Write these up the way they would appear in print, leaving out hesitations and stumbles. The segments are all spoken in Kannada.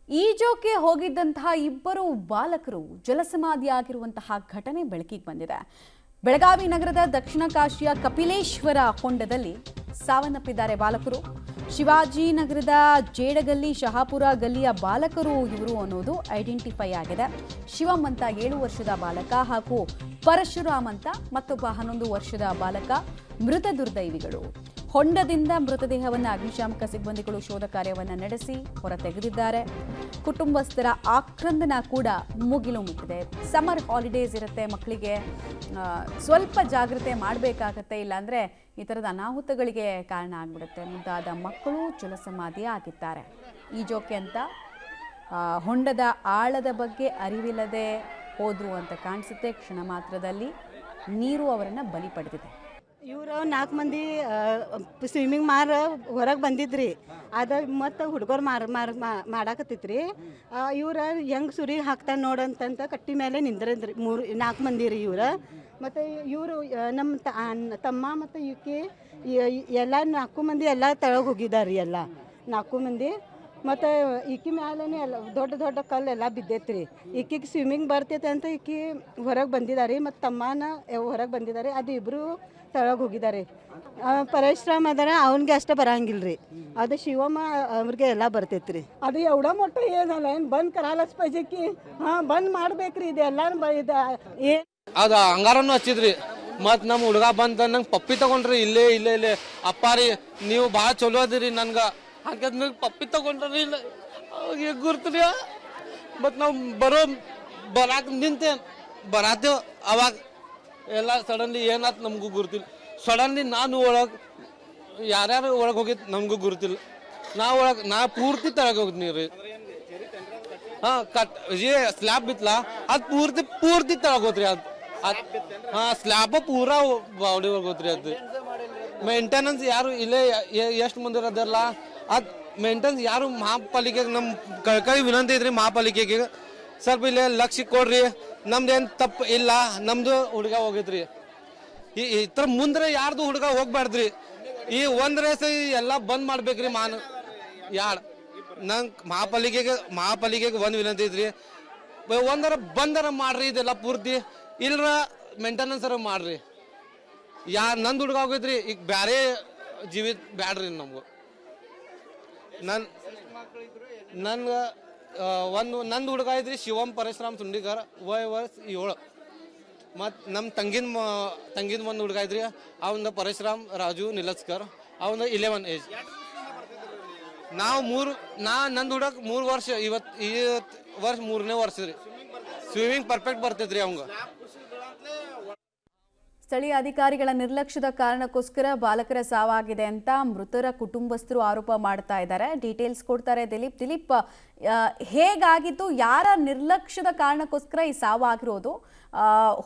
ಈಜೋಕೆ ಹೋಗಿದ್ದಂತಹ ಇಬ್ಬರು ಬಾಲಕರು ಜಲಸಮಾಧಿಯಾಗಿರುವಂತಹ ಘಟನೆ ಬೆಳಕಿಗೆ ಬಂದಿದೆ. ಬೆಳಗಾವಿ ನಗರದ ದಕ್ಷಿಣ ಕಾಶಿಯ ಕಪಿಲೇಶ್ವರ ಹೊಂಡದಲ್ಲಿ ಸಾವನ್ನಪ್ಪಿದ್ದಾರೆ ಬಾಲಕರು. ಶಿವಾಜಿ ನಗರದ ಜೇಡಗಲ್ಲಿ ಶಹಾಪುರ ಗಲ್ಲಿಯ ಬಾಲಕರು ಇವರು ಅನ್ನೋದು ಐಡೆಂಟಿಫೈ ಆಗಿದೆ. ಶಿವಂ ಅಂತ 7 ವರ್ಷದ ಬಾಲಕ ಹಾಗೂ ಪರಶುರಾಮ್ ಅಂತ ಮತ್ತೊಬ್ಬ 11 ವರ್ಷದ ಬಾಲಕ ಮೃತ ದುರ್ದೈವಿಗಳು. ಹೊಂಡದಿಂದ ಮೃತದೇಹವನ್ನು ಅಗ್ನಿಶಾಮಕ ಸಿಬ್ಬಂದಿಗಳು ಶೋಧ ಕಾರ್ಯವನ್ನು ನಡೆಸಿ ಹೊರತೆಗೆದಿದ್ದಾರೆ. ಕುಟುಂಬಸ್ಥರ ಆಕ್ರಂದನ ಕೂಡ ಮುಗಿಲು ಮುಟ್ಟಿದೆ. ಸಮ್ಮರ್ ಹಾಲಿಡೇಸ್ ಇರುತ್ತೆ, ಮಕ್ಕಳಿಗೆ ಸ್ವಲ್ಪ ಜಾಗ್ರತೆ ಮಾಡಬೇಕಾಗತ್ತೆ, ಇಲ್ಲಾಂದರೆ ಈ ಥರದ ಅನಾಹುತಗಳಿಗೆ ಕಾರಣ ಆಗಿಬಿಡುತ್ತೆ. ಮುದ್ದಾದ ಮಕ್ಕಳು ಜಲಸಮಾಧಿ ಆಗಿದ್ದಾರೆ. ಈಜೋಕೆ ಅಂತ ಹೊಂಡದ ಆಳದ ಬಗ್ಗೆ ಅರಿವಿಲ್ಲದೆ ಹೋದ್ರು ಅಂತ ಕಾಣಿಸುತ್ತೆ. ಕ್ಷಣ ಮಾತ್ರದಲ್ಲಿ ನೀರು ಅವರನ್ನು ಬಲಿ ಪಡೆದಿದೆ. ಇವರು 4 ಮಂದಿ ಸ್ವಿಮ್ಮಿಂಗ್ ಹೊರಗೆ ಬಂದಿದ್ರಿ. ಅದು ಮತ್ತು ಹುಡುಗರು ಮಾಡಾಕತ್ತಿತ್ರಿ. ಇವ್ರು ಹೆಂಗೆ ಸುರಿಗೆ ಹಾಕ್ತಾನೆ ನೋಡಂತಂತ ಕಟ್ಟಿ ಮೇಲೆ ನಿಂದ್ರಂದ್ರಿ. 4 ಮಂದಿ ರೀ ಇವ್ರು. ಮತ್ತು ಇವರು ನಮ್ಮ ತಮ್ಮ ಮತ್ತು ಈಕೆ ಎಲ್ಲ 4 ಮಂದಿ ಎಲ್ಲ ತೆಳಗೆ ಹೋಗಿದ್ದಾರೆ ರೀ. ಎಲ್ಲ 4 ಮಂದಿ. ಮತ್ತು ಈಕಿ ಮ್ಯಾಲೇ ಎಲ್ಲ ದೊಡ್ಡ ದೊಡ್ಡ ಕಲ್ಲೆಲ್ಲ ಬಿದ್ದೈತ್ರಿ. ಈಕಿಗೆ ಸ್ವಿಮ್ಮಿಂಗ್ ಬರ್ತೈತೆ ಅಂತ ಈಕಿ ಹೊರಗೆ ಬಂದಿದ್ದಾರೆ. ಮತ್ತು ತಮ್ಮನ ಹೊರಗೆ ಬಂದಿದ್ದಾರೆ. ಅದು ಇಬ್ಬರು ತೆಳಗೆ ಹೋಗಿದ್ದಾರೆ. ಪರಶುರಾಮ್ ಅದರ ಅವನಿಗೆ ಅಷ್ಟೇ ಬರಂಗಿಲ್ಲ ರೀ. ಅದು ಶಿವಮ್ಮ ಅವ್ರಿಗೆ ಎಲ್ಲ ಬರ್ತೈತ್ರಿ. ಅದು ಎವಡ ಮೊಟ್ಟ ಏನಲ್ಲ ಏನು ಬಂದ್ ಕರಾಲಸ್ ಪೈಜಕಿ ಬಂದ್ ಮಾಡ್ಬೇಕ್ರಿ. ಇದೆಲ್ಲ ಏನು ಅದು ಹಂಗಾರನು ಹಚ್ಚಿದ್ರಿ. ಮತ್ತು ನಮ್ಮ ಹುಡುಗ ಬಂತ ನಂಗೆ ಪಪ್ಪಿ ತಗೊಂಡ್ರಿ. ಇಲ್ಲೇ ಅಪ್ಪಾರಿ ನೀವು ಭಾಳ ಚಲೋ ಅದಿರಿ ನನ್ಗೆ ಹಾಗಾದ್ ನಂಗೆ ಪಪ್ಪಿ ತಗೊಂಡ್ರಿ. ಇಲ್ಲ ಅವಾಗ ಗುರ್ತ್ರಿ. ಮತ್ತು ನಾವು ಬರಾಕ್ ನಿಂತೆ ಬರಾತೇವೆ. ಅವಾಗ ಎಲ್ಲ ಸಡನ್ಲಿ ಏನಾಯ್ತು ನಮಗೂ ಗುರ್ತಿಲ್ಲ. ಸಡನ್ಲಿ ನಾನು ಒಳಗೆ ಯಾರ್ಯಾರು ಒಳಗೆ ಹೋಗಿದ್ದು ನಮಗೂ ಗುರ್ತಿಲ್ಲ. ನಾ ಪೂರ್ತಿ ತೆಳಗೆ ಹೋಗಿದ್ನಿ ರೀ. ಹಾಂ ಸ್ಲ್ಯಾಬ್ ಬಿತ್ತಲ್ಲ, ಅದು ಪೂರ್ತಿ ತೆಳಗೆ ಹೋತ್ರಿ. ಅದು ಸ್ಲ್ಯಾಬ ಪೂರಾ ಬಾಡಿ ಒಳಗೆ ಹೋತ್ರಿ. ಅದು ಮೇಂಟೆನೆನ್ಸ್ ಯಾರು ಇಲ್ಲೇ ಎಷ್ಟು ಮಂದಿ ಇರೋದಿಲ್ಲ. ಅದು ಮೇಂಟೆನೆನ್ಸ್ ಯಾರು ಮಹಾಪಾಲಿಕೆಗೆ ನಮ್ಮ ಕಳ್ಕಳಿ ವಿನಂತಿ ಐತ್ರಿ. ಮಹಾಪಾಲಿಕೆಗೆ ಸ್ವಲ್ಪ ಇಲ್ಲೇ ಲಕ್ಷ್ಯ ಕೊಡ್ರಿ. ನಮ್ದೇನು ತಪ್ಪು ಇಲ್ಲ. ನಮ್ದು ಹುಡುಗ ಹೋಗೈತ್ರಿ. ಈ ಥರ ಮುಂದೆ ಯಾರ್ದು ಹುಡುಗ ಹೋಗ್ಬಾರ್ದ್ರಿ. ಈ ಒಂದು ರೇಸ್ ಎಲ್ಲ ಬಂದ್ ಮಾಡ್ಬೇಕ್ರಿ. ನಂಗೆ ಮಹಾಪಾಲಿಕೆಗೆ ಒಂದು ವಿನಂತಿ ಐತ್ರಿ. ಬಂದರ ಮಾಡ್ರಿ. ಇದೆಲ್ಲ ಪೂರ್ತಿ ಇಲ್ರ ಮೇಂಟೆನೆನ್ಸ್ ಮಾಡ್ರಿ. ನಂದು ಹುಡುಗ ಹೋಗೈತ್ರಿ. ಈಗ ಬೇರೆ ಜೀವಿತ ಬ್ಯಾಡ್ರಿ ನಮ್ಗೆ. ನನ್ಗೆ ನಂದು ಹುಡುಗ ಐತ್ರಿ ಶಿವಂ ಪರಶುರಾಮ್ ಸುಂಡಿಗರ್, ವರ್ಷ 7. ಮತ್ತು ನಮ್ಮ ತಂಗಿನ ಒಂದು ಹುಡುಗ ಐತ್ರಿ. ಅವನ ಪರಶುರಾಮ್ ರಾಜು ನಿಲಸ್ಕರ್, ಅವನ 11 ಏಜ್. ನಾವು ನಂದು ಹುಡುಗ 3 ವರ್ಷ. ಈ ವರ್ಷ 3ನೇ ವರ್ಷ ರೀ. ಸ್ವಿಮ್ಮಿಂಗ್ ಪರ್ಫೆಕ್ಟ್ ಬರ್ತೈತ್ರಿ ಅವಂಗ. ಸ್ಥಳೀಯ ಅಧಿಕಾರಿಗಳ ನಿರ್ಲಕ್ಷ್ಯದ ಕಾರಣಕ್ಕೋಸ್ಕರ ಬಾಲಕರ ಸಾವಾಗಿದೆ ಅಂತ ಮೃತರ ಕುಟುಂಬಸ್ಥರು ಆರೋಪ ಮಾಡ್ತಾ ಇದ್ದಾರೆ. ಡೀಟೇಲ್ಸ್ ಕೊಡ್ತಾರೆ ದಿಲೀಪ್. ಹೇಗಾಗಿತ್ತು, ಯಾರ ನಿರ್ಲಕ್ಷ್ಯದ ಕಾರಣಕ್ಕೋಸ್ಕರ ಈ ಸಾವಾಗಿರೋದು?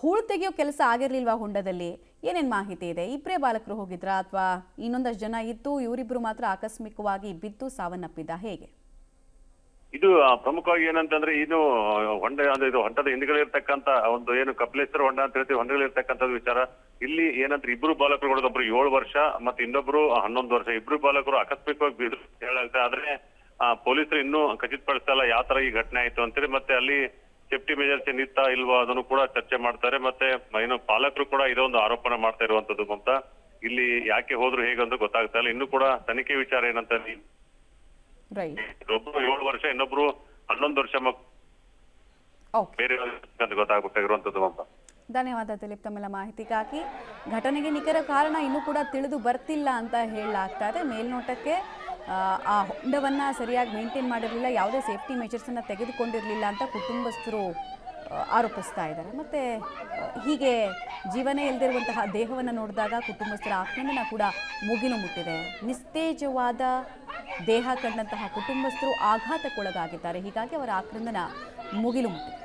ಹೂಳು ತೆಗೆಯೋ ಕೆಲಸ ಆಗಿರ್ಲಿಲ್ವಾ ಹೊಂಡದಲ್ಲಿ? ಏನೇನು ಮಾಹಿತಿ ಇದೆ? ಇಬ್ಬರೇ ಬಾಲಕರು ಹೋಗಿದ್ರಾ ಅಥವಾ ಇನ್ನೊಂದಷ್ಟು ಜನ ಇತ್ತು, ಇವರಿಬ್ರು ಮಾತ್ರ ಆಕಸ್ಮಿಕವಾಗಿ ಬಿದ್ದು ಸಾವನ್ನಪ್ಪಿದ್ದ? ಹೇಗೆ ಇದು ಪ್ರಮುಖವಾಗಿ ಏನಂತಂದ್ರೆ ಇದು ಹೊಂಡದ ಹಿಂದ್ಗಡೆ ಇರ್ತಕ್ಕಂತ ಒಂದು ಏನು ಕಪಿಲೇಶ್ವರ ಹೊಂಡ ಅಂತ ಹೇಳ್ತೀವಿ, ಹೊಂಡಗಳಿರ್ತಕ್ಕಂಥದ್ದು ವಿಚಾರ. ಇಲ್ಲಿ ಏನಂದ್ರೆ ಇಬ್ರು ಬಾಲಕರು ಒಬ್ಬರು 7 ವರ್ಷ ಮತ್ತು ಇನ್ನೊಬ್ರು 11 ವರ್ಷ. ಇಬ್ರು ಬಾಲಕರು ಆಕಸ್ಮಿಕವಾಗಿ ಬಿದ್ದು ಹೇಳಾಗ್ತದೆ. ಆದ್ರೆ ಪೊಲೀಸರು ಇನ್ನೂ ಖಚಿತಪಡಿಸಲ್ಲ ಯಾವ ತರ ಈ ಘಟನೆ ಆಯ್ತು ಅಂತೇಳಿ. ಮತ್ತೆ ಅಲ್ಲಿ ಸೇಫ್ಟಿ ಮೆಜರ್ಸ್ ಏನಿತ್ತಾ ಇಲ್ವಾ ಅದನ್ನು ಕೂಡ ಚರ್ಚೆ ಮಾಡ್ತಾರೆ. ಮತ್ತೆ ಏನು ಪಾಲಕರು ಕೂಡ ಇದೊಂದು ಆರೋಪನ ಮಾಡ್ತಾ ಇರುವಂತದ್ದು. ಮಮತಾ, ಇಲ್ಲಿ ಯಾಕೆ ಹೋದ್ರು ಹೇಗಂತ ಗೊತ್ತಾಗ್ತಾ ಇಲ್ಲ. ಇನ್ನು ಕೂಡ ತನಿಖೆ ವಿಚಾರ ಏನಂತ ಒಬ್ರು 7 ವರ್ಷ, ಇನ್ನೊಬ್ರು 11 ವರ್ಷ ಬೇರೆ ಗೊತ್ತಾಗಬೇಕಾಗಿರುವಂತದ್ದು. ಮಮತಾ, ಧನ್ಯವಾದ ದಿಲೀಪ್ ತಮ್ಮೆಲ್ಲ ಮಾಹಿತಿಗಾಗಿ. ಘಟನೆಗೆ ನಿಖರ ಕಾರಣ ಇನ್ನೂ ಕೂಡ ತಿಳಿದು ಬರ್ತಿಲ್ಲ ಅಂತ ಹೇಳಲಾಗ್ತಾ ಇದೆ. ಮೇಲ್ನೋಟಕ್ಕೆ ಆ ಹೊಂಡವನ್ನು ಸರಿಯಾಗಿ ಮೇಂಟೈನ್ ಮಾಡಿರಲಿಲ್ಲ, ಯಾವುದೇ ಸೇಫ್ಟಿ ಮೆಜರ್ಸನ್ನು ತೆಗೆದುಕೊಂಡಿರಲಿಲ್ಲ ಅಂತ ಕುಟುಂಬಸ್ಥರು ಆರೋಪಿಸ್ತಾ ಇದ್ದಾರೆ. ಮತ್ತು ಹೀಗೆ ಜೀವನೇ ಇಲ್ಲದಿರುವಂತಹ ದೇಹವನ್ನು ನೋಡಿದಾಗ ಕುಟುಂಬಸ್ಥರ ಆಕ್ರಂದನ ಕೂಡ ಮುಗಿಲು ಮುಟ್ಟಿದೆ. ನಿಸ್ತೇಜವಾದ ದೇಹ ಕಂಡಂತಹ ಕುಟುಂಬಸ್ಥರು ಆಘಾತಕ್ಕೊಳಗಾಗಿದ್ದಾರೆ. ಹೀಗಾಗಿ ಅವರ ಆಕ್ರಂದನ ಮುಗಿಲು ಮುಟ್ಟಿದೆ.